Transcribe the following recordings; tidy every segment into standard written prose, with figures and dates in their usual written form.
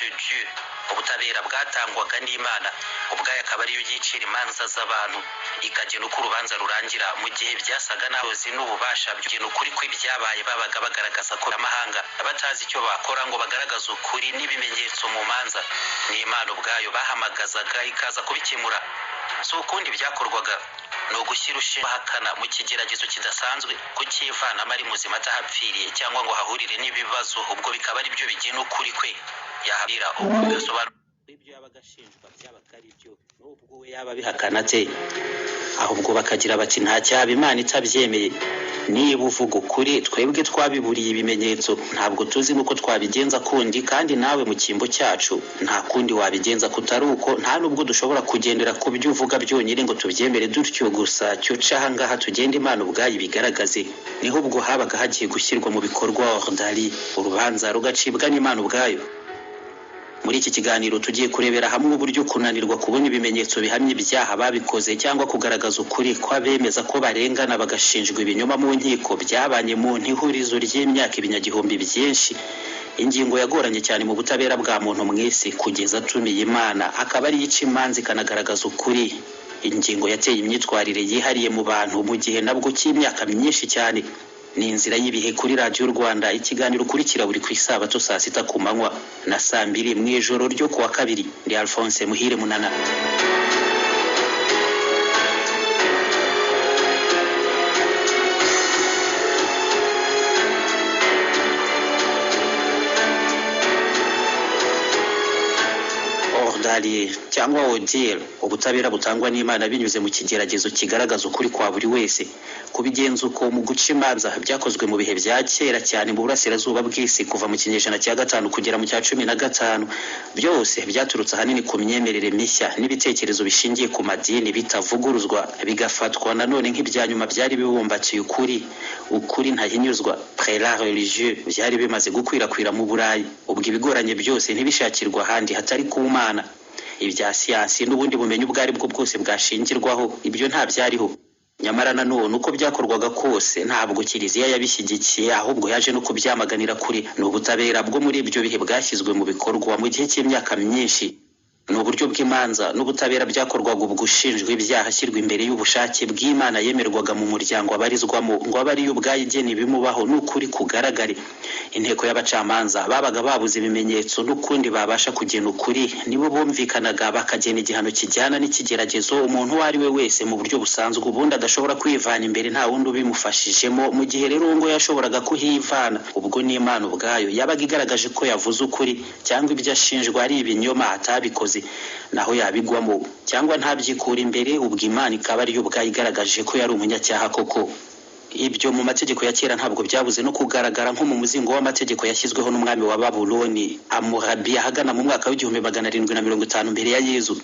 de Dieu ubutabera bwatangwaga n'Imana ubwayo akaba ariyo yicira imanza z'abantu ikagena uko urubanza rurangira mu gihe byasaga naho n'ububasha by'ukuri ukuri kw'ibyabaye babaga bagaragaza ko amahanga batazi icyo bakora ngo bagaragaze ukuri n'ibimenyetso mu manza n'Imana ubwayo bahamagazaga ikaza kubikemura so ukundi byakorwaga no gushyira ushihakana mu kigeragezo kidasanzwe kukivana ari muzima atahapfiriye cyangwa ngo hahurire n'ibibazo ubwo bikaba ari byo bigena ukuri kwe yahabira ugasobanura ibyo yabagashinjwa by'abakari byo n'ubwo we yaba bihakana te ahubwo bakagira bati nta cyaba Imana itabyemeye niba uvuga ukuri twebwe twabiburiye ibimenyetso ntabwo tuzi nuko twabigenza kundi kandi nawe mu kimbo cyacu nta kundi wabigenza kutari uko nta nubwo dushobora kugendera ku byo uvuga byonyine ngo tubyemere dutyo gusa cyo cahangaha tugenda Imana ubwayo bigaragaze niho ubwo habaga hagiye gushyirwa mu bikorwa ordali urubanza rugacibwa n'Imana ubwayo. Muri iki kiganiro tugiye kurebera hamwe uburyo kunanirwa kubona ibimenyetso bihamye ibyaha babikoze cyangwa kugaragaza ukuri kw'abemeza ko barengana bagashinjwa ibinyoma mu nkiko byabanye mu ntihurizo ry'imyaka ibinyagihumbi byinshi. Ingingo yagoranye cyane mu butabera bwa muntu mwese kugeza tumiye Imana akaba ari yica imanza ikanagaragaza ukuri. Ingingo yateye imyitwarire yihariye mu bantu mu gihe nabwo cy'imyaka myinshi cyane. Ni inzira y'ibihe kuri Radio Rwanda ikiganiro ukurikira buri ku isabato saa 6 ku manywa na saa 2 mu ijoro ryo kuwa kabiri. Ndi Alphonse Muhire Munana. Cyangwa odile ubutabera butangwa n'Imana binyuze mu kigeragezo kigaragaza ukuri kwa buri wese. Kubigenza uko mu guca imanza byakozwe mu bihe bya kera cyane mu burasirazuba bw'isi kuva mu kinyejana cya 5 kugera mu cya 15 byose byaturutse ahanini ku myemerere mishya n'ibitekerezo bishingiye ku madini bitavuguruzwa bigafatwa nanone nk'ibyanyuma byari bibumbatiye ukuri ntahinyuzwa prélat religieux byari bimaze gukwirakwira mu Burayi ubwo ibigoranye byose ntibishakirwa ahandi hatari ku Mana. Ibya siyansi n'ubundi bumenyi ubwo ari bwo bwose bwashingirwaho ibyo nta byariho. Nyamara nanone uko byakorwaga kose ntabwo Kiliziya yabishyigikiye ahubwo yaje no kubyamaganira kuri n'ubutabera bwo muri ibyo bihe bwashyizwe mu bikorwa mu gihe cy'imyaka myinshi. N'uburyo bw'imanza n'ubutabera byakorwaga ubwo ushinjwa ibyaha ashyirwa imbere y'ubushake bw'Imana yemerwaga mu muryango abarizwamo ngo abe ariyo ubwayigena ibimubaho n'ukuri kugaragare. Inteko y'abacamanza babaga babuze ibimenyetso n'ukundi babasha kugena ukuri nibo bumvikanaga bakagena igihano kijyana n'ikigeragezo umuntu wari we wese mu buryo busanzwe ubundi adashobora kwivana imbere nta wundi ubimufashijemo mu gihe rero ngo yashoboraga kuhivana ubwo n'Imana ubwayo yabaga igaragaje ko yavuze ukuri cyangwa ibyo ashinjwa ari ibinyoma atabikoze naho yabigwamo cyangwa ntabyikura imbere ubwo Imana ikaba ariyo bwayigaragaje ko yari umunyacyaha koko. Ibyo mu mategeko ya kera ntabwo byabuze no kugaragara nko mu muzingo w'amategeko yashyizweho n'umwami wa Babuloni Amurabi ahagana mu mwaka w'1750 mbere ya Yezu.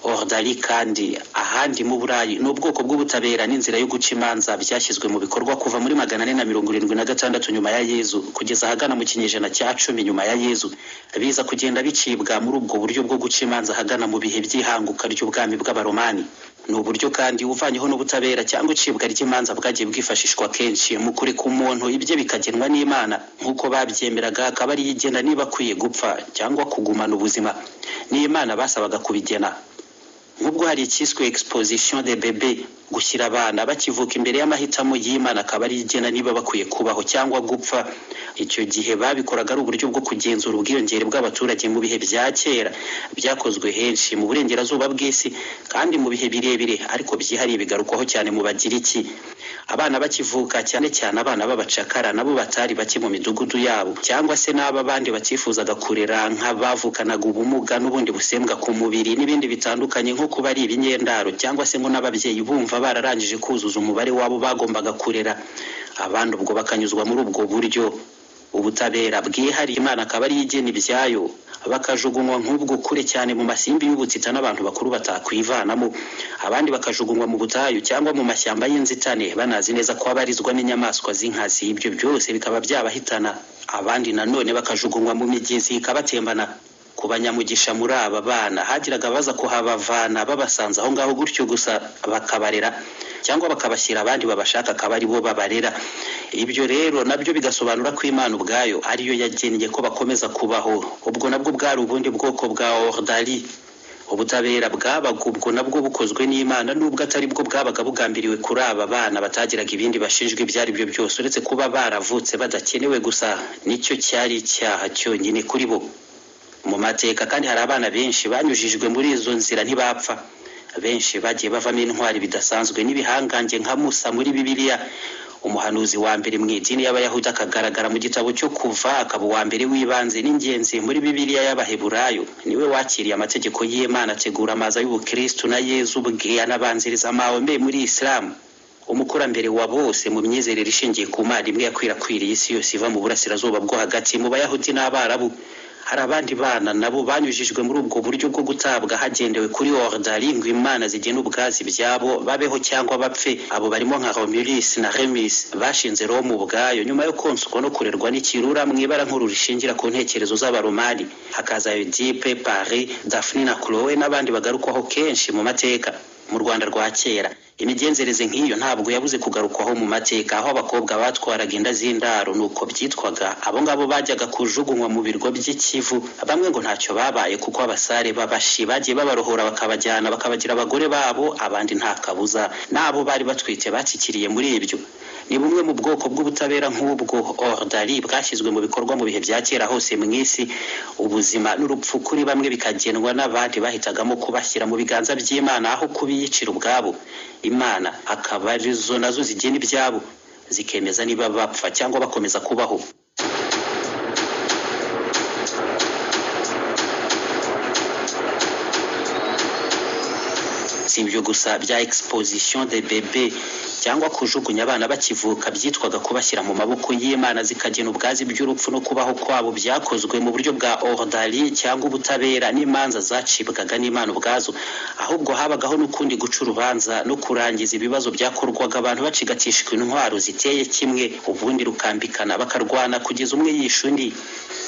Ordali kandi ahandi mu Burayi n'ubwoko bw'ubutabera n'inzira yo guca imanza byashyizwe mu bikorwa kuva muri 476 nyuma ya Yezu kugeza ahagana mu kinyejana cya 10 nyuma ya Yezu. Biza kugenda bicibwa muri ubwo buryo bwo guca imanza ahagana mu bihe by'ihanguka ry'ubwami bw'abaromani. N'uburyo kandi uvanyeho n'ubutabera cyangwa ucibwa ry'imanza bwagiye bwifashishwa kenshi mu kureka umuntu ibye bikagenwa n'Imana nk'uko babyemeraga akaba ari yigena niba akwiye gupfa cyangwa kugumana ubuzima. N'Imana basabaga kubigena. Nubwo hari ikiswe exposition de bébé gushyira abana bakivuka imbere y'amahitamo y'Imana akaba ari igena niba bakwiye kubaho cyangwa gupfa. Icyo gihe babikoraga ari uburyo bwo kugenzura ubwiyongere bw'abaturage mu bihe bya kera byakozwe henshi mu burengerazuba bw'isi kandi mu bihe birebire ariko byihariye bigarukwaho cyane mu Bagiriki. Abana bakivuka cyane cyane abana b'abacakara nabo batari bake mu midugudu yabo cyangwa se n'aba bandi batifuzaga kurera nk'abavukanaga ubumuga n'ubundi busembwa ku mubiri n'ibindi bitandukanye nko kuba ari ibinyendaro cyangwa se ngo n'ababyeyi bumva bararangije kuzuza umubare wabo bagombaga kurera abandi ubwo bakanyuzwa muri ubwo buryo. Ubutabera bwihariye Imana akaba ari igena ibyayo bakajugunywa nk'ubwo kure cyane mu masimbi y'ubutita n'abantu bakuru batakwivanamo. Abandi bakajugunywa mu butayu cyangwa mu mashyamba y'inzitane banazi neza ko abarizwa n'inyamaswa z'inkazi ibyo byose bikaba byabahitana. Abandi nanone bakajugunywa mu migezi ikabatembana. Ku banyamugisha muri aba bana hagiraga baza kuhabavana babasanze aho ngaho gutyo gusa bakabarera cyangwa bakabashyira abandi babashaka akaba ari bo babarera. Ibyo rero nabyo bigasobanura ko Imana ubwayo ariyo yagennye ko bakomeza kubaho. Ubwo nabwo bwari ubundi bwoko bwa ordali. Ubutabera bwabaga ubwo nabwo bukozwe n'Imana, nubwo atari bwo bwabaga bugambiriwe kuri aba bana batagiraga ibindi bashinjwa ibyo ari byo byose uretse kuba baravutse badakenewe gusa. Nicyo cyari icyaha cyonyine kuri bo mu mateka. Kandi hari abana benshi banyujijwe muri izo nzira ntibapfa. Benshi bagiye bavamo intwari bidasanzwe n'ibihangange nka Musa muri Bibiliya, umuhanuzi wa mbere mu idini y'Abayahudi, akagaragara mu gitabo cyo Kuva, akaba uwa mbere w'ibanze n'ingenzi muri Bibiliya y'Abaheburayo. Niwe wakiriye amategeko y'Imana, ategura amaza y'Ubukristo na Yezu ubwe anabanziriza Mahome muri Islam. Umukurambere wa bose mu myizerere ishingiye ku Mana imwe yakwirakwiriye isi yose iva mu burasirazuba bwo hagati mu Bayahudi n'Abarabu. Hari abandi bana nabo banyujijwe muri ubwo buryo bwo gutabwa hagendewe kuri ordali ngo Imana zigena ubwazi byabo babeho cyangwa bapfe. Abo barimo nka Romulus na Remus bashinze Rome ubwayo nyuma yo konswa no kurerwa n'ikirura mu ibara nkuru rishingira ku ntekerezo z'Abaromani. Hakaza Oedipe, Paris, Daphne na Chloe n'abandi bagarukwaho kenshi mu mateka. Mu Rwanda rwa kera imigenzereze nk'iyo ntabwo yabuze kugarukwaho mu mateka, aho abakobwa batwaraga inda z'indaro nuko byitwaga. Abo ngabo bajyaga kujugunywa mu birwa by'ikivu. Bamwe ngo ntacyo babaye kuko abasare babashi bagiye babarohora bakabajyana bakabagira abagore babo, abandi nta kabuza nabo bari batwite bakikiriye muri ibyo. Ni bumwe mu bwoko bw'ubutabera nk'ubwo ordali bwashyizwe mu bikorwa mu bihe bya kera hose mu isi. Ubuzima n'urupfu kuri bamwe bikagenwa n'abandi bahitagamo kubashyira mu biganza by'Imana aho kubiyicira ubwabo. Imana akaba arizo nazo zigena ibyabo, zikemeza niba bapfa cyangwa bakomeza kubaho. Si ibyo gusa bya exposition de bébé cyangwa kujugunya abana bakivuka byitwaga kubashyira mu maboko y'Imana zikagena ubwazi by'urupfu no kubaho kwabo, byakozwe mu buryo bwa ordali cyangwa ubutabera n'imanza zacibwaga n'Imana ubwazo. Ahubwo habagaho n'ukundi guca urubanza no kurangiza ibibazo byakorwaga abantu bacigatishwa intwaro ziteye kimwe, ubundi rukambikana bakarwana kugeza umwe yishe undi.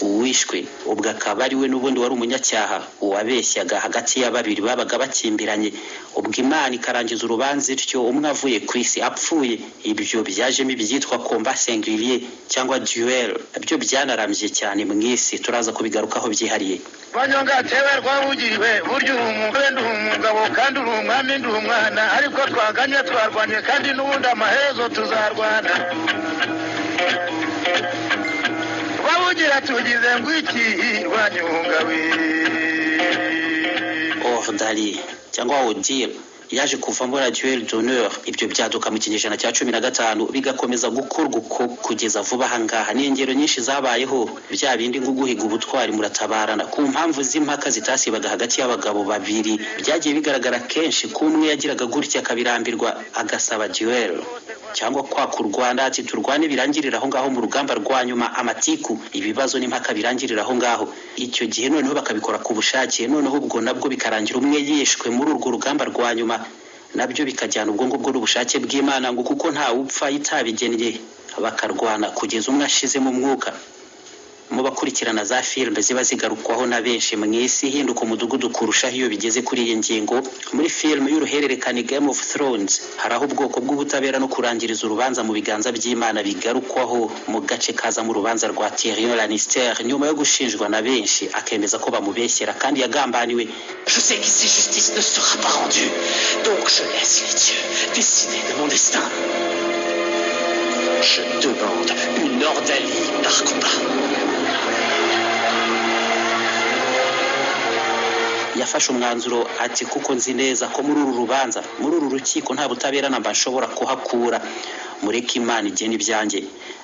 Uwishwe ubwo akaba ari we n'ubundi wari umunyacyaha, uwabeshyaga hagati ya babiri babaga bakimbiranye. Ubwo Imana ikarangiza urubanza ityo umwe avuye ku isi apfuye. Ibyo byajemo ibyitwa combat singulier cyangwa duel, byo byanarambye cyane mu isi, turaza kubigarukaho byihariye. Banyonga tewe rwabugiriwe buryo umugore ndumugabo kandi urumwami ndumwana, ariko twaganye twarwanye kandi n'ubundi amaherezo tuzarwana. Babugira tugize ngwiki banyonga we. Ordali cyangwa odile yaje kuva muri duel d'honneur. Ibyo byaduka mu kinyejana cya 15 bigakomeza gukorwa uko kugeza vuba ahangaha. N'ingero nyinshi zabayeho, bya bindi ngo guhiga ubutwari muratabarana ku mpamvu z'impaka zitasibaga hagati y'abagabo babiri. Byagiye bigaragara kenshi ko umwe yagiraga gutya akabirambirwa agasaba duel cyangwa kwa kurwana ati turwane birangirira aho ngaho mu rugamba rwa nyuma, amatiku ibibazo n'impaka birangirira aho ngaho. Icyo gihe noneho bakabikora ku bushake, noneho ubwo nabwo bikarangira umwe yishwe muri urwo rugamba rwa nyuma, nabyo bikajyana ubwo ngubwo n'ubushake bw'Imana ngo kuko nta upfa itabigennye, bakarwana kugeza umwe ashize mu mwuka. Mu bakurikirana za filime ziba zigarukwaho na benshi mu isi, hinduka umudugudu kurushaho iyo bigeze kuri iyi ngingo. Muri filime y'uruhererekane Game of Thrones hari aho ubwoko bw'ubutabera no kurangiriza urubanza mu biganza by'Imana bigarukwaho mu gace kaza mu rubanza rwa Tyrion Lannister nyuma yo gushinjwa na benshi akemeza ko bamubeshyera kandi yagambaniwe. Je sais qu'ici justice ne sera pas rendue, donc je laisse les dieux décider de mon destin. Je demande une ordalie par combat. Yafashe umwanzuro ati kuko nzi neza ko muri uru rubanza, muri uru rukiko nta butabera namba nshobora kuhakura, mureke Imana igena ibyanjye.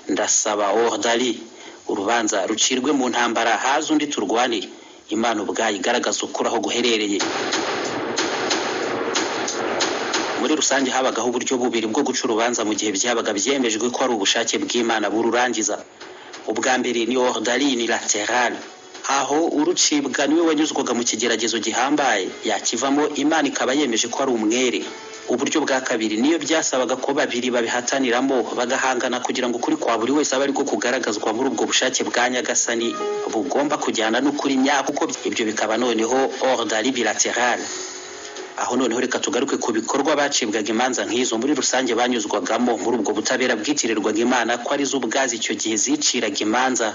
Ndasaba ordali urubanza rucirwe mu ntambara, haza undi turwanire. Imana ubwayo igaragaza ukuri aho guherereye. Muri rusange habagaho uburyo bubiri bwo guca urubanza mu gihe byabaga byemejwe ko ari ubushake bw'Imana bururangiza. Ubwa mbere ni ordali unilaterale, aho urucibwa niwe wanyuzwaga mu kigeragezo gihambaye, yakivamo Imana ikaba yemeje ko ari umwere. Uburyo bwa kabiri niyo byasabaga ko babiri babihataniramo bagahangana kugira ngo kuri kwa buri wese abe ariko kugaragazwa muri ubwo bushake bwa Nyagasani bugomba kujyana n'ukuri nyako, kuko ibyo bikaba noneho ordali bilaterale. aho noneho reka tugaruke ku bikorwa bacibwaga imanza nk'izo muri rusange banyuzwagamo muri ubwo butabera bwitirirwaga Imana ko ari zo ubwazi icyo gihe ziciraga imanza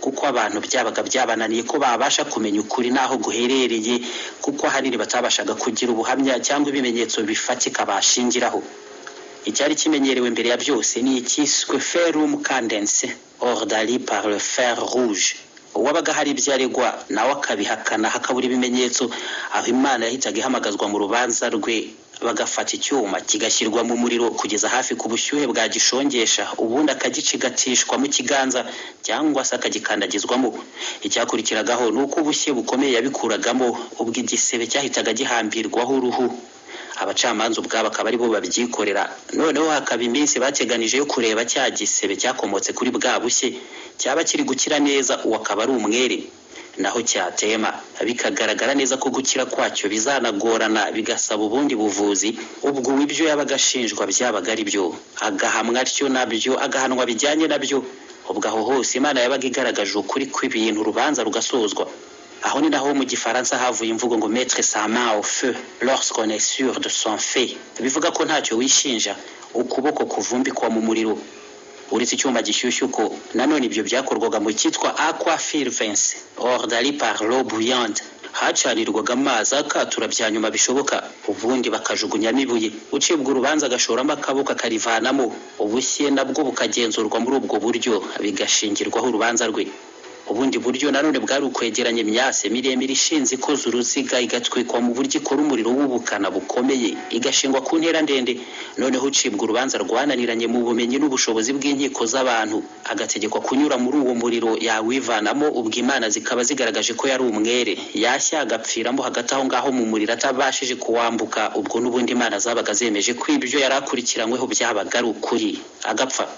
kuko abantu byabaga byabananiye ko babasha kumenya ukuri naho guherereye kuko ahanini batabashaga kugira ubuhamya cyangwa ibimenyetso bifatika bashingiraho. Icyari kimenyerewe mbere ya byose ni ikiswe ferrum candens ordali par le fer rouge. Uwabaga hari ibyaregwa nawe akabihakana hakabura ibimenyetso, aho Imana yahitaga ihamagazwa mu rubanza rwe bagafata icyuma kigashyirwa mu muriro kugeza hafi ku bushyuhe bwa gishongesha, ubundi akagicigatishwa mu kiganza cyangwa se akagikandagizwamo. Icyakurikiragaho nuko ubushye bukomeye yabikuragamo, ubwo igisebe cyahitaga gihambirwaho uruhu. Abacamanza ubwabo akaba ari bo babyikorera. Noneho hakaba iminsi bateganije yo kureba cya gisebe cyakomotse kuri bwa bushye cyaba kiri gukira neza, uwo akaba ari umwere. Naho cyatema bikagaragara neza ko gukira kwacyo bizanagorana, bigasaba ubundi buvuzi, ubwo ibyo yabaga ashinjwa byabaga ari byo, agahamwa atyo nabyo, agahanwa bijyanye nabyo. Ubwo aho hose Imana yabaga igaragaje ukuri kw'ibintu, urubanza rugasozwa. Aho ni naho mu Gifaransa havuye imvugo ngo mettre sa main au feu lorsqu'on est sûr de son fait, bivuga ko ntacyo wishinja ukuboko kuvumbikwa mu muriro. Uretse icyuma gishyushye uko nanone ibyo byakorwaga mu cyitwa aqua fervence ordali par l'eau bouillante, hacanirwaga amazi akatura bya nyuma bishoboka, ubundi bakajugunya n'ibuye, ucibwa urubanza agashoramo akaboko akarivanamo, ubushye nabwo bukagenzurwa muri ubwo buryo bigashingirwaho urubanza rwe. Ubundi buryo nanone bwari ukwegeranya imyase miremire ishinze ikoze uruziga, igatwikwa mu buryo ikora umuriro w'ubukana bukomeye, igashingwa ku ntera ndende. Noneho ucibwa urubanza rwananiranye mu bumenyi n'ubushobozi bw'inkiko z'abantu agategekwa kunyura muri uwo muriro yawivanamo, ubwo Imana zikaba zigaragaje ko yari umwere, yashya agapfiramo hagati aho ngaho mu muriro atabashije kuwambuka. Ubwo n'ubundi Imana zabaga zemeje ko ibyo yari akurikiranyweho byabaga ari ukuri, agapfa.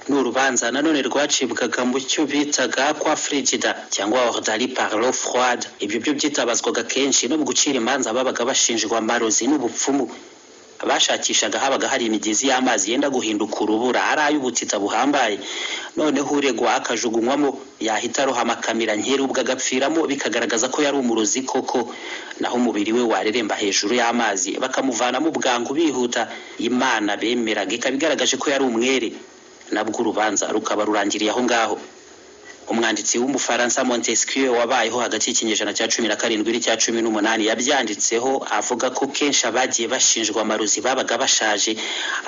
N'urubanza nanone rwacibwaga mu cyo bitaga aqua frigida cyangwa ordali par l'eau froide. Ibyo byo byitabazwaga kenshi no gucira imanza babaga bashinjwa amarozi n'ubupfumu. Bashakishaga habaga hari imigezi y'amazi yenda guhinduka urubura, ari ay'ubutita buhambaye. Noneho uregwa akajugunywamo, yahita arohama kamira nkera ubwo agapfiramo, bikagaragaza ko yari umurozi koko. Naho umubiri we wareremba hejuru y'amazi, bakamuvanamo bwangu bihuta. Imana bemeraga ikabigaragaje ko yari umwere, nabwo urubanza rukaba rurangiriye aho ngaho. Umwanditsi w'Umufaransa Montesquieu wabayeho hagati y'ikinyejana cya 17 n'icya 18 yabyanditseho, avuga ko kenshi abagiye bashinjwa amarozi babaga bashaje,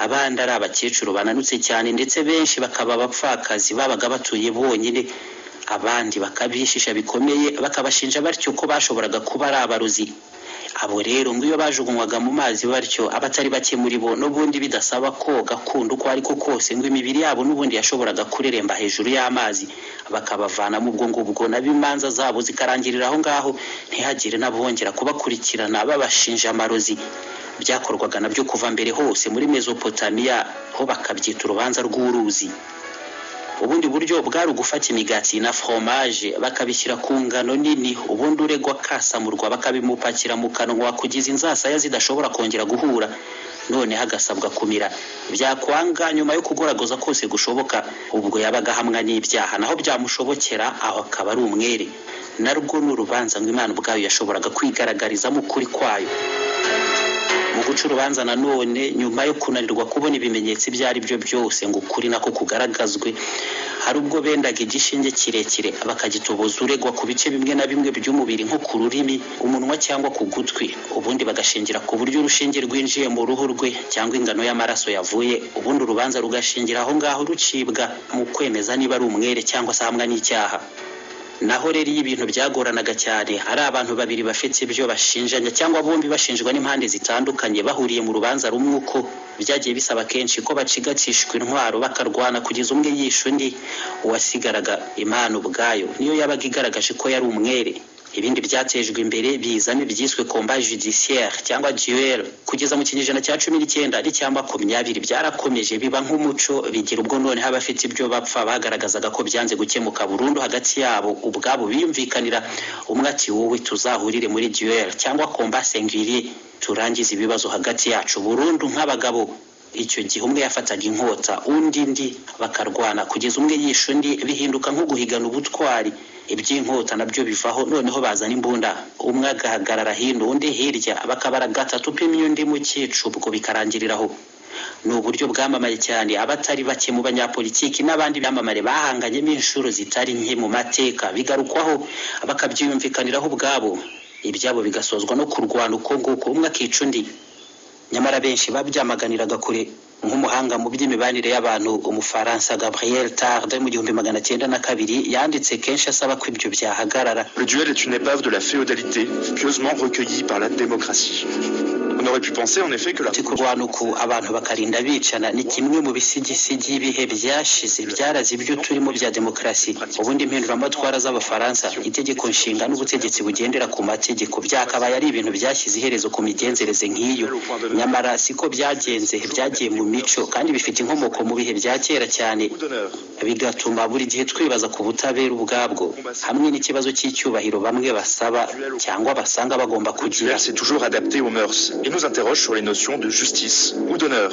abandi ari abakecuru bananutse cyane, ndetse benshi bakaba abapfakazi babaga batuye bonyine. Abandi bakabishisha bikomeye, bakabashinja batyo ko bashoboraga kuba ari abarozi. Abo rero ngo iyo bajugunywaga mu mazi batyo, abatari bake muri bo n'ubundi bidasaba koga kundi uko ariko kose, ngo imibiri yabo n'ubundi yashoboraga kureremba hejuru y'amazi, bakabavanamo ubwo ngubwo nab'imanza zabo zikarangirira aho ngaho, ntihagire n'abongera kubakurikirana babashinja amarozi. Byakorwaga nabyo kuva mbere hose muri Mesopotamia, ho bakabyita urubanza rw'uruzi. Ubundi buryo bwari ugufata imigati na fromage bakabishyira ku ngano nini, ubundi uregwa kasamurwa bakabimupakira mu kanwa kugiza inzasaya zidashobora kongera guhura. None hagasabwa kumira, byakwanga nyuma yo kugoragoza kose gushoboka, ubwo yabaga hamwe n'ibyaha, naho byamushobokera aho akaba ari umwere. Narwo n'urubanza ngo Imana ubwayo yashoboraga kwigaragarizamo ukuri kwayo. Mu guca urubanza nanone, nyuma yo kunanirwa kubona ibimenyetso ibyo ari byo byose ngo ukuri nako kugaragazwe, hari ubwo bendaga igishinge kirekire bakagitubuza uregwa ku bice bimwe na bimwe by'umubiri, nko ku rurimi, umunwa cyangwa ku gutwi, ubundi bagashingira ku buryo urushinge rwinjiye mu ruhu rwe cyangwa ingano y'amaraso yavuye, ubundi urubanza rugashingira aho ngaho rucibwa mu kwemeza niba ari umwere cyangwa se hamwe n'icyaha. Naho rero ibintu byagoranaga cyane, ari abantu babiri bafite ibyo bashinjanya cyangwa bombi bashinjwa n'impande zitandukanye bahuriye mu rubanza rumwe, uko byagiye bisaba kenshi ko bacigatishwa intwaro bakarwana kugeza umwe yishe undi. Uwasigaraga Imana ubwayo niyo yabaga igaragaje ko yari umwere. Ibindi byatejwe imbere bizamo ibyiswe combat judiciaire cyangwa duel, kugeza mu kinyejana cya 19 n'icya 20 byarakomeje biba nk'umuco, bigira ubwo none abafite ibyo bapfa bagaragazaga ko byanze gukemuka burundu hagati yabo ubwabo biyumvikanira, umwe ati wowe tuzahurire muri duel cyangwa combat singulier, turangiza ibibazo hagati yacu burundu nk'abagabo. Icyo gihe umwe yafataga inkota undi bakarwana kugeza umwe yishe undi, bihinduka nko guhigana ubutwari. iby'inkota nabyo bivaho noneho bazana imbunda umwe agahagarara hino undi hirya bakabara gatatu pimye undi mu cyicu ubwo bikarangiriraho ni uburyo bwamamaye cyane abatari bake mu banyapolitiki n'abandi bamamare bahanganyemo inshuro zitari nke mu mateka bigarukwaho bakabyiyumvikaniraho ubwabo ibyabo bigasozwa no kurwana uko nguko umwe akica undi nyamara benshi babyamaganiraga kure nk'umuhanga mu by'imibanire y'abantu umufaransa Gabriel Tarde mu 1902 yanditse kenshi asaba ko ibyo byahagarara. Le duel est une épave de la féodalité pieusement recueillie par la démocratie. On aurait pu penser en effet que la kurwana uku abantu bakarinda bicana ni kimwe mu bisigisigi ibihe byashize byarazi ibyo turimo bya demokarasi ubundi impinduramatwara z'abafaransa itegeko nshinga n'ubutegetsi bugendera ku mategeko byakabaye ari ibintu byashyize iherezo ku migenzereze nk'iyo nyamara siko byagenze byagiye mu mico kandi bifite inkomoko mu bihe bya kera cyane bigatuma buri gihe twibaza ku butabera ubwabwo hamwe n'ikibazo cy'icyubahiro bamwe basaba cyangwa basanga bagomba kugira. C'est toujours adapté aux mœurs et nous interroge sur les notions de justice ou d'honneur.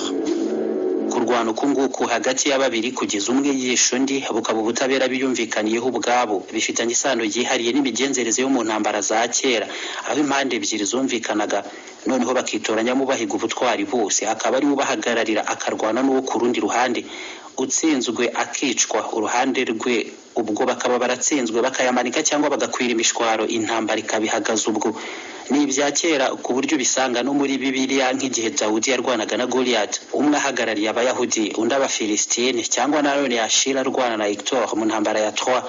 Kurwana uku nguku hagati y'ababiri kugeza umwe yishe undi bukaba ubutabera biyumvikaniyeho ubwabo bifitanye isano yihariye n'imigenzereze yo mu ntambara za kera aho impande ebyiri zumvikanaga noneho bakitoranyamo bahiga ubutwari bose akaba ari ubahagararira akarwana n'uwo ku rundi ruhande utsinzwe akicwa uruhande rwe ubwo bakaba baratsinzwe bakayamanika cyangwa bagakwira imishwaro intambara ikabihagaza ubwo ni ibya kera ku buryo bisanga no muri Bibiliya nk'igihe Dawudi yarwanaga na Goliath umwe ahagarariye abayahudi undi abafilistine cyangwa nanone Yashira arwana na Hector mu ntambara ya Troy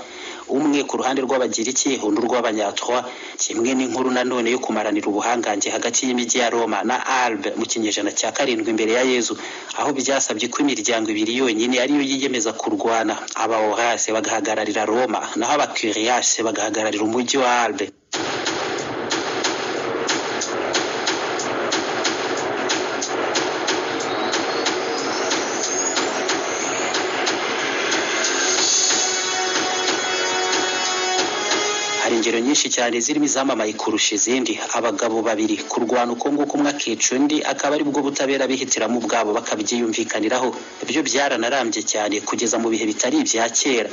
umwe ku ruhande rw'abagiriki undi rw'abanyatwa kimwe n'inkuru nanone yo kumaranira ubuhangange hagati y'imijyi ya Roma na Albe mu kinyejana cya 7 imbere ya Yezu aho byasabye ko imiryango ibiri yonyine ariyo yiyemeza kurwana aba Horace bagahagararira Roma naho aba Curiace bagahagararira umujyi wa Albe. Ingero nyinshi cyane zirimo izamamaye kurusha izindi abagabo babiri kurwana uko nguko umwe akica undi akaba ari bwo butabera bihitiramo ubwabo bakabyiyumvikaniraho ibyo byaranarambye cyane kugeza mu bihe bitari ibya kera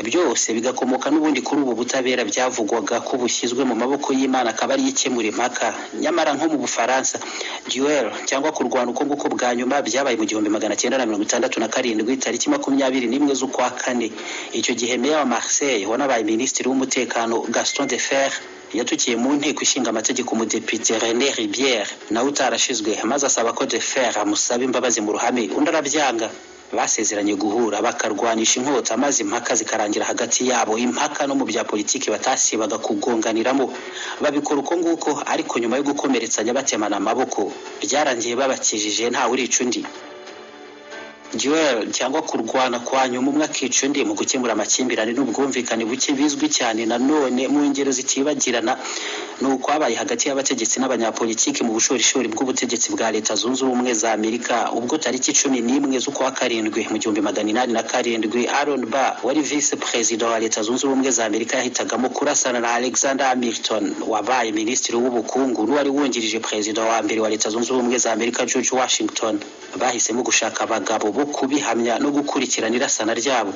byose bigakomoka n'ubundi kuri ubu butabera byavugwaga ko bushyizwe mu maboko y'Imana akaba ari ikemura impaka nyamara nko mu Bufaransa duel cyangwa kurwana uko nguko bwa nyuma byabaye mu 1967 tariki 21 z'ukwa kane icyo gihe meya wa Marseille wanabaye minisitiri w'umutekano Gaston Defferre yatukiye mu nteko ishinga amategeko umudepite René Ribière nawe utarashizwe maze asaba ko Defferre amusaba imbabazi mu ruhame undi arabyanga basezeranye guhura bakarwanisha inkota maze impaka zikarangira hagati yabo impaka no mu bya politiki batasibaga kugonganiramo babikora uko nguko ariko nyuma yo gukomeretsanya batemana amaboko byarangiye babakijije nta urica undi. Duel cyangwa kurwana kwa nyuma umwe akica undi mu gukemura amakimbirane n'ubwumvikane buke bizwi cyane nanone mu ngero zitibagirana nuko abaye hagati y'abategetsi n'abanyapolitiki mu bushorishori bw'ubutegetsi bwa Leta Zunze Ubumwe za Amerika ubwo tariki 11 z'ukwa karindwi mu 1807 Aaron Burr wari vice president wa Leta Zunze Ubumwe za Amerika yahitagamo kurasana na Alexander Hamilton wabaye minisitiri w'ubukungu n'uwari wungirije president wa mbere wa Leta Zunze Ubumwe za Amerika George Washington bahisemo gushaka abagabo bo kubihamya no gukurikirana irasana ryabo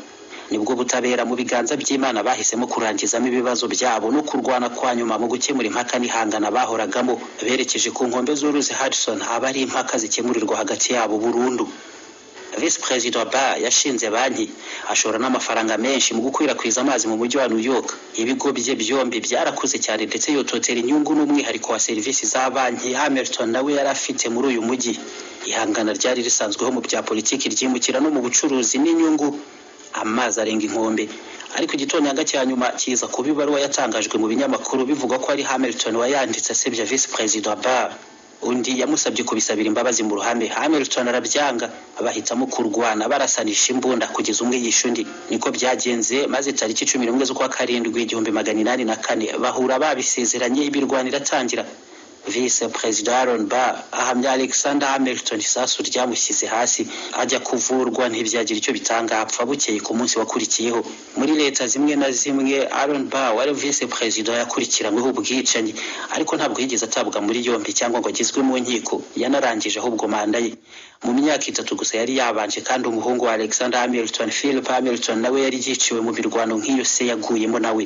nibwo butabera mu biganza by'Imana bahisemo kurangizamo ibibazo byabo no kurwana kwa nyuma mu gukemura impaka n'ihangana bahoragamo berekeje ku nkombe z'uruzi Hudson abari impaka zikemurirwa hagati yabo burundu. Vice President Burr yashinze banki ashora n'amafaranga menshi mu gukwirakwiza amazi mu mujyi wa New York ibigo bye byombi byarakuze cyane ndetse yototera inyungu n'umwihariko wa serivisi za banki Hamilton nawe yari afite muri uyu mujyi ihangana ryari risanzweho mu bya politiki ryimukira no mu bucuruzi n'inyungu amazi arenga inkombe ariko igitonyanga cya nyuma kiza kuba ibaruwa yatangajwe mu binyamakuru bivuga ko ari Hamilton wayanditse asebya Vice President Burr undi yamusabye kubisabira imbabazi mu ruhame Hamilton arabyanga bahitamo kurwana barasanisha imbunda kugeza umwe yishe undi niko byagenze maze tariki 11 z'ukwa karindwi 1804 bahura babisezeranye ibirwanira tangira Vice President Aaron Burr ahamya Alexander Hamilton isasu ryamushyize hasi ajya kuvurwa ntibyagira icyo bitanga apfa bukeye ku munsi wakurikiyeho muri leta zimwe na zimwe Aaron Burr wari Vice President yakurikiranyweho ubwicanyi ariko ntabwo yigeze atabwa muri yombi cyangwa ngo agizwe mu nkiko yanarangije ahubwo manda ye mu myaka 3 gusa yari yabanje kandi umuhungu wa Alexander Hamilton Philip Hamilton nawe yari yiciwe mu birwano nk'iyo se yaguyemo nawe.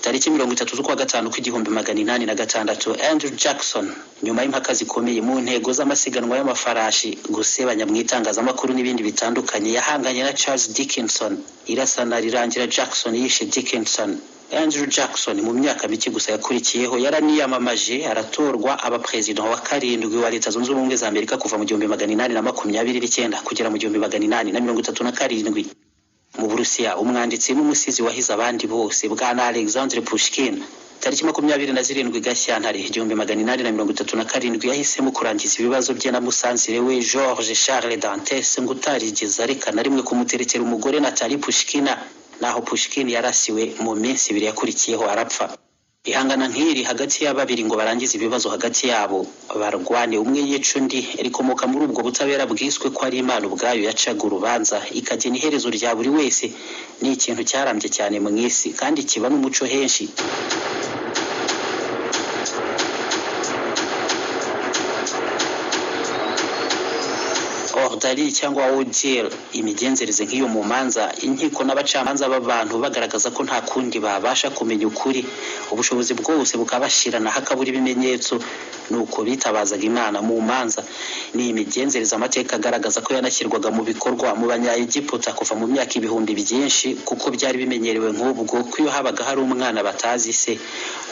tariki 30 z'ukwa gatanu kw'igihumbi 1806 Andrew Jackson nyuma y'impaka zikomeye mu ntego z'amasiganwa y'amafarashi gusebanya mu itangazamakuru n'ibindi bitandukanye yahanganye na Charles Dickinson. Irasana rirangira Jackson yishe Dickinson. Andrew Jackson mu myaka mike gusa yakurikiyeho yaraniyamamaje aratorwa aba president wa karindwi wa Leta Zunze Ubumwe za Amerika kuva mu 1829 kugera mu 1837. Mu Burusiya umwanditsi n'umusizi wahize abandi bose bwana Alexander Pushkin tariki 27 Gashyantare 1837 yahisemo kurangiza ibibazo bye na musansire we Georges Charles Dantes ngo utarigeze areka na rimwe kumuterekera umugore Natalie Pushkina, naho Pushkin yarasiwe mu minsi 2 yakurikiyeho arapfa. Ihangana nk'iri hagati y'ababiri ngo barangize ibibazo hagati yabo barwane umwe yica undi rikomoka muri ubwo butabera bwiswe ko ari Imana ubwayo yacaga urubanza ikagena iherezo rya buri wese. Ni ikintu cyarambye cyane mu isi kandi kiba n'umuco henshi. Ordali cyangwa Odile imigenzereze nk'iyo mu manza inkiko n'abacamanza b'abantu bagaragaza ko nta kundi babasha kumenya ukuri, ubushobozi bwose bukabashirana hakabura ibimenyetso nuko bitabazaga Imana mu manza. Ni imigenzereze amateka agaragaza ko yanashyirwaga mu bikorwa mu Banya-Egiputa kuva mu myaka ibihumbi byinshi kuko byari bimenyerewe nk'ubwo ko iyo habaga hari umwana batazi se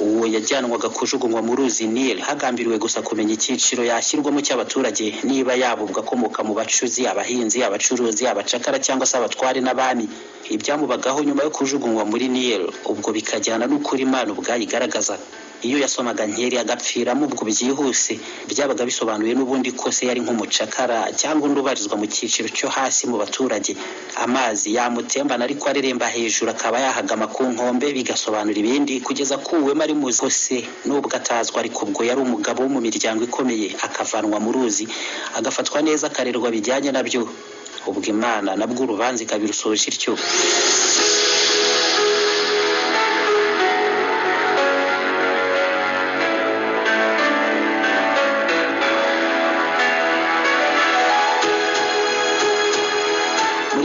uwo yajyanwaga kujugunywa mu ruzi Nile hagambiriwe gusa kumenya icyiciro yashyirwamo cy'abaturage, niba yabubwa akomoka mu bacuzi, abahinzi, abacuruzi, abacakara cyangwa se abatware n'abami. Ibyamubagaho nyuma yo kujugunywa muri Nile ubwo bikajyana n'ukuri Imana ubwayigaragaza. Iyo yasomaga nkeri agapfiramo ubwo byihuse byabaga bisobanuye n'ubundi ko se yari nk'umucakara cyangwa undubarizwa mu cyiciro cyo hasi mu baturage. Amazi yamutembana ariko areremba hejuru akaba yahagama ku nkombe bigasobanura ibindi kugeza kuwema ari muzi hose nubwo atazwa ariko ubwo yari umugabo wo mu miryango ikomeye akavanwa mu ruzi agafatwa neza akarerwa bijyanye nabyo. Ubwo Imana nabwo urubanza ikabirusoje ityo.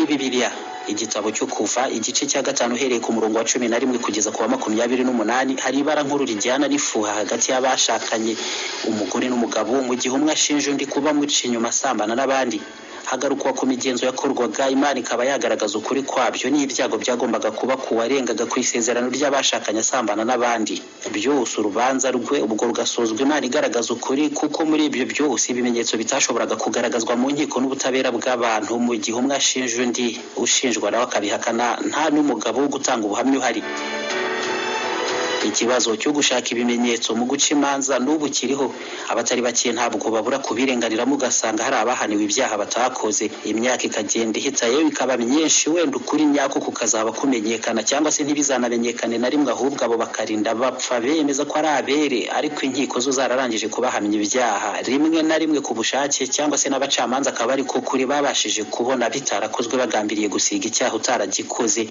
Bibiliya igitabo cyo kuva igice cya 5 uhereye ku murongo wa 11 kugeza ku wa 28 hari ibara nkuru rijyana n'ifuha hagati y'abashakanye umugore n'umugabo mu gihe umwe ashinja undi kuba muci inyuma asambana n'abandi. Hagarukwa ku migenzo yakorwaga Imana ikaba yagaragaza ukuri kwabyo n'ibyago byagombaga kuba kuwarengaga ku isezerano ry'abashakanye asambana n'abandi. Byose urubanza rwe ubwo rugasozwa Imana igaragaza ukuri kuko muri ibyo byose ibimenyetso bitashoboraga kugaragazwa mu nkiko n'ubutabera bw'abantu mu gihe umwe ashinja undi ushinjwa nawe akabihakana nta n'umugabo wo gutanga ubuhamya uhari. Ikibazo cyo gushaka ibimenyetso mu guca imanza n'ubu kiriho, abatari bake ntabwo babura kubirenganiramo ugasanga hari abahaniwe ibyaha batakoze. Imyaka ikagenda ihita yewe ikaba myinshi wenda ukuri nyako kukazaba kumenyekana cyangwa se ntibizanamenyekane na rimwe ahubwo abo bakarinda bapfa bemeza ko ari abere ariko inkiko zo zararangije kubahamya ibyaha rimwe na rimwe ku bushake cyangwa se n'abacamanza akaba ariko kuri babashije kubona bitarakozwe bagambiriye gusiga icyaha utaragikoze.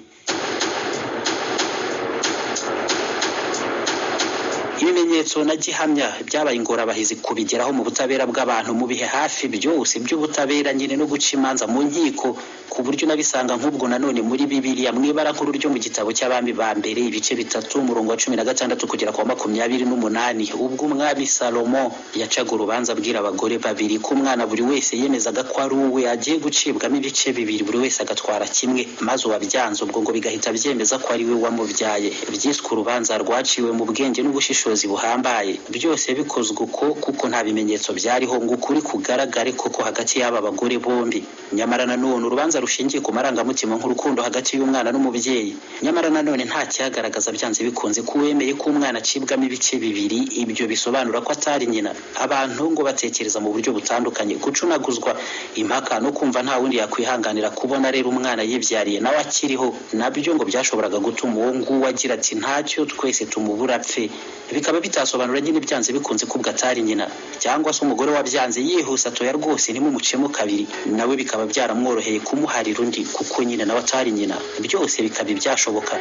Ibimenyetso na gihamya byabaye ingorabahizi kubigeraho mu butabera bw'abantu mu bihe hafi byose by'ubutabera nyine no guca imanza mu nkiko ku buryo nabisanga nk'ubwo nanone muri Bibiliya mwibara nkuru ryo mu gitabo cy'abami ba mbere ibice 3 umurongo wa 16 kugera ku 28 ubwo umwami Salomo yacaga urubanza abwira abagore babiri ko umwana buri wese yemezaga ko ari uwe agiye gucibwamo ibice bibiri buri wese agatwara kimwe maze uwabyanze ubwo ngo bigahita byemeza ko ari we wamubyaye. Byiswe urubanza rwaciwe mu bwenge n'ubushishozi buhambaye, byose bikozwe uko kuko nta bimenyetso byariho ngo ukuri kugaragare koko hagati y'aba bagore bombi. Nyamara nanone urubanza rushingiye ku marangamutima nk'urukundo hagati y'umwana n'umubyeyi. Nyamara nanone nta cyagaragaza byanze bikunze ko wemeye ko umwana acibwamo ibice bibiri, ibyo bisobanura ko atari nyina. Abantu ngo batekereza mu buryo butandukanye, gucunaguzwa impaka no kumva nta wundi yakwihanganira kubona rero umwana yibyariye nawe akiriho, nabyo ngo byashoboraga gutuma uwo nguwo agira ati ntacyo twese tumubura apfe. Bikaba bitasobanura nyine byanze bikunze ko atari nyina, cyangwa se umugore wabyanze yihuse atoya rwose ntimumucemo kabiri nawe bikaba byaramworoheye kumuharira undi kuko nyine nawe atari nyina. Byose bikaba byashoboka.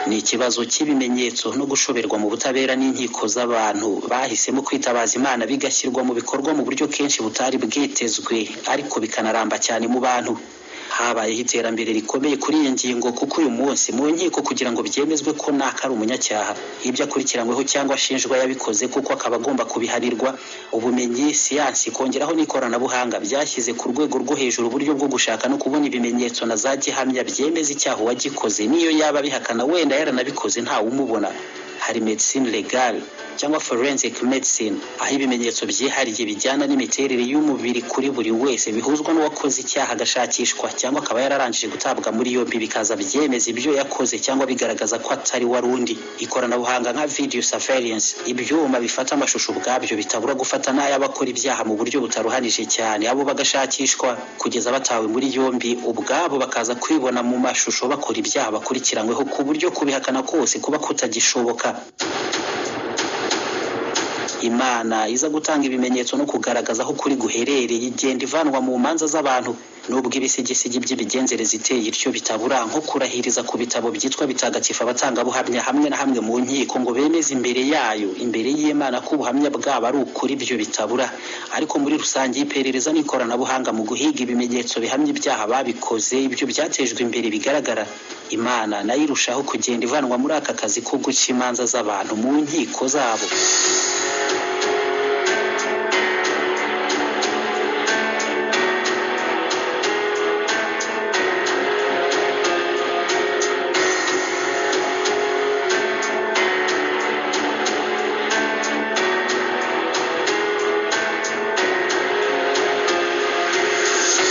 Ni kibazo cy'ibimenyetso no gushoberwa mu butabera n'inkiko z'abantu bahisemo kwitabaza Imana bigashyirwa mu bikorwa mu buryo kenshi butari bwitezwe ariko bikanaramba cyane mu bantu. Habayeho iterambere rikomeye kuri iyi ngingo kuko uyu munsi mu nkiko kugira ngo byemezwe ko naka ari umunyacyaha ibyo akurikiranyweho cyangwa ashinjwa yabikoze kuko akaba agomba kubihanirwa, ubumenyi, siyansi kongeraho n'ikoranabuhanga byashyize ku rwego rwo hejuru uburyo bwo gushaka no kubona ibimenyetso na za gihamya byemeza icyaha uwagikoze niyo yaba bihakana wenda yaranabikoze ntawe umubona. Hari medicine legale cyangwa forensic medicine aho ibimenyetso byihariye bijyana n'imiterere y'umubiri kuri buri wese bihuzwa n'uwakoze icyaha agashakishwa cyangwa akaba yararangije gutabwa muri yombi bikaza byemeza ibyo yakoze cyangwa bigaragaza ko atari warundi. Ikoranabuhanga nka video surveillance, ibyuma bifata amashusho ubwabyo bitabura gufata n'ay'abakora ibyaha mu buryo butaruhanije cyane, abo bagashakishwa kugeza batawe muri yombi, ubwabo bakaza kwibona mu mashusho bakora ibyaha bakurikiranyweho ku buryo kubihakana kose kuba kutagishoboka. Imana iza gutanga ibimenyetso no kugaragaza aho kuri guherereye igenda ivanwa mu manza z'abantu, nubwo ibisigisigi by'ibigenzereza iteye ityo bitabura nko kurahiriza ku bitabo byitwa bitagatifu abatangabuhamya hamwe na hamwe mu nkiko ngo bemeze imbere yayo, imbere y'Imana ko ubuhamya bwabo ari ukuri, ibyo bitabura. Ariko muri rusange iperereza n'ikoranabuhanga mu guhiga ibimenyetso bihamya ibyaha babikoze, ibyo byatejwe imbere bigaragara. Imana nayo irushaho kugenda ivanwa muri aka kazi ko guca imanza z'abantu mu nkiko zabo.